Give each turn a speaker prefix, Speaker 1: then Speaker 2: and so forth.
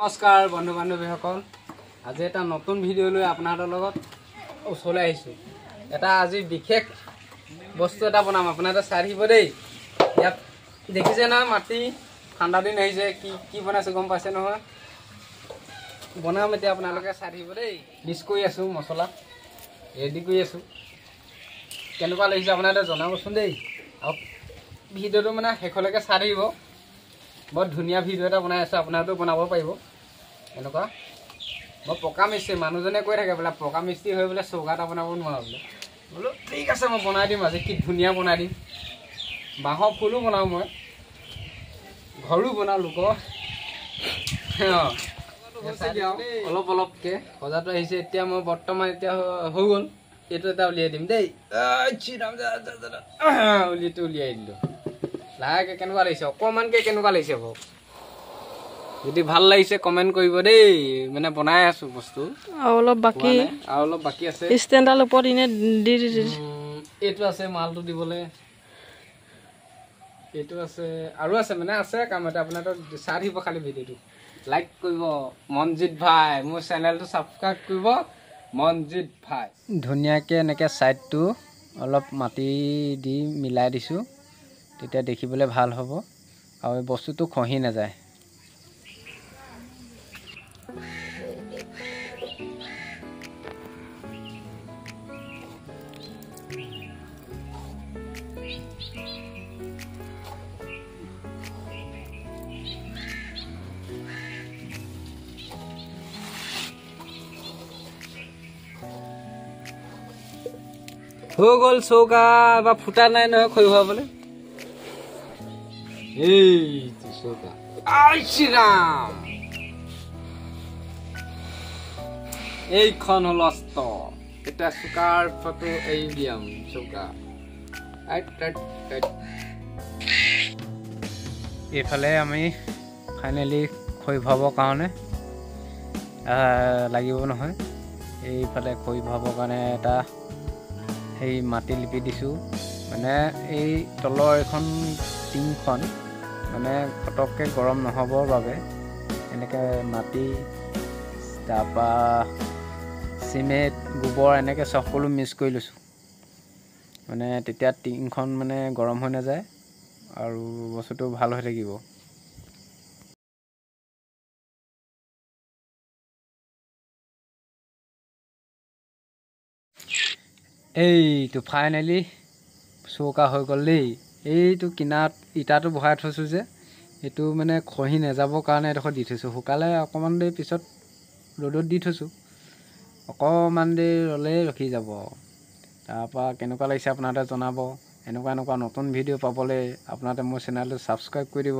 Speaker 1: নমস্কাৰ বন্ধু বান্ধৱীসকল, আজি এটা নতুন ভিডিঅ' লৈ আপোনালোকৰ লগত ওচৰলৈ আহিছোঁ। এটা আজি বিশেষ বস্তু এটা বনাম, আপোনালোকে চাই থাকিব দেই। ইয়াত দেখিছে নহয়, মাটি ঠাণ্ডা দিন আহিছে, কি বনাইছোঁ গম পাইছে নহয়। বনাম এতিয়া, আপোনালোকে চাই থাকিব দেই। মিক্স কৰি আছোঁ, মছলা ৰেডি কৰি আছোঁ। কেনেকুৱা লাগিছে আপোনালোকে জনাবচোন দেই। আৰু ভিডিঅ'টো মানে শেষলৈকে চাই থাকিব। বৰ ধুনীয়া ভিডিঅ' এটা বনাই আছোঁ, আপোনালোকেও বনাব পাৰিব। এনেকুৱা মই পকা মিস্ত্ৰী, মানুহজনে কৈ থাকে বোলে পকা মিস্ত্ৰী হৈ বোলে চৌকা এটা বনাব নোৱাৰো বোলে। বোলো ঠিক আছে, মই বনাই দিম আজি, কি ধুনীয়া বনাই দিম। বাঁহৰ ফুলো বনাওঁ, মই ঘৰো বনাওঁ লোকৰ। অলপ অলপকৈ সজাটো আহিছে। এতিয়া মই বৰ্তমান এতিয়া হৈ গ'ল, এইটো এটা উলিয়াই দিম দেই। উলিয়াই দিলোঁ লাহেকৈ। কেনেকুৱা লাগিছে অকণমানকৈ, কেনেকুৱা লাগিছে বাৰু? যদি ভাল লাগিছে কমেণ্ট কৰিব দেই। মানে বনাই আছোঁ বস্তু,
Speaker 2: আৰু অলপ বাকী
Speaker 1: আছে।
Speaker 2: ষ্টেণ্ডাৰ ওপৰত এনে দি
Speaker 1: এইটো আছে মালটো দিবলৈ, এইটো আছে আৰু আছে, মানে আছে কাম এটা। আপোনালোকে চাই থাকিব খালি ভিডিঅ'টো, লাইক কৰিব মনজিত ভাই, মোৰ চেনেলটো ছাবস্ক্ৰাইব কৰিব মনজিত ভাই। ধুনীয়াকৈ এনেকৈ ছাইডটো অলপ মাটি দি মিলাই দিছোঁ, তেতিয়া দেখিবলৈ ভাল হ'ব আৰু এই বস্তুটো খহি নাযায়। হৈ গ'ল চৌকা, বা ফুটা নাই নহয় খৰি হোৱাবলৈ। এইটো চৌকা, আই শ্ৰীৰাম। এইখন হ'ল অস্ত। এতিয়া চৌকাৰ ফটো এৰি দিয়াম চৌকা। এইফালে আমি ফাইনেলি খৰি ভৰাবৰ কাৰণে লাগিব নহয়। এইফালে খৰি ভৰাবৰ কাৰণে এটা সেই মাটি লিপি দিছোঁ। মানে এই তলৰ এইখন টিংখন মানে ফটককৈ গৰম নহ'বৰ বাবে এনেকৈ মাটি, তাৰপৰা চিমেণ্ট, গোবৰ এনেকৈ সকলো মিক্স কৰি লৈছোঁ। মানে তেতিয়া টিংখন মানে গৰম হৈ নাযায় আৰু বস্তুটো ভাল হৈ থাকিব। এইটো ফাইনেলি চৌকা হৈ গ'ল দেই। এইটো কিনাৰত ইটাটো বহাই থৈছোঁ যে, এইটো মানে খহি নাযাবৰ কাৰণে এডোখৰ দি থৈছোঁ। শুকালে অকণমান দেৰি পিছত ৰ'দত দি থৈছোঁ, অকণমান দেৰি ৰ'লেই ৰখি যাব। তাৰপৰা কেনেকুৱা লাগিছে আপোনালোকে জনাব। এনেকুৱা নতুন ভিডিঅ' পাবলৈ আপোনালোকে মোৰ চেনেলটো ছাবস্ক্ৰাইব কৰি দিব।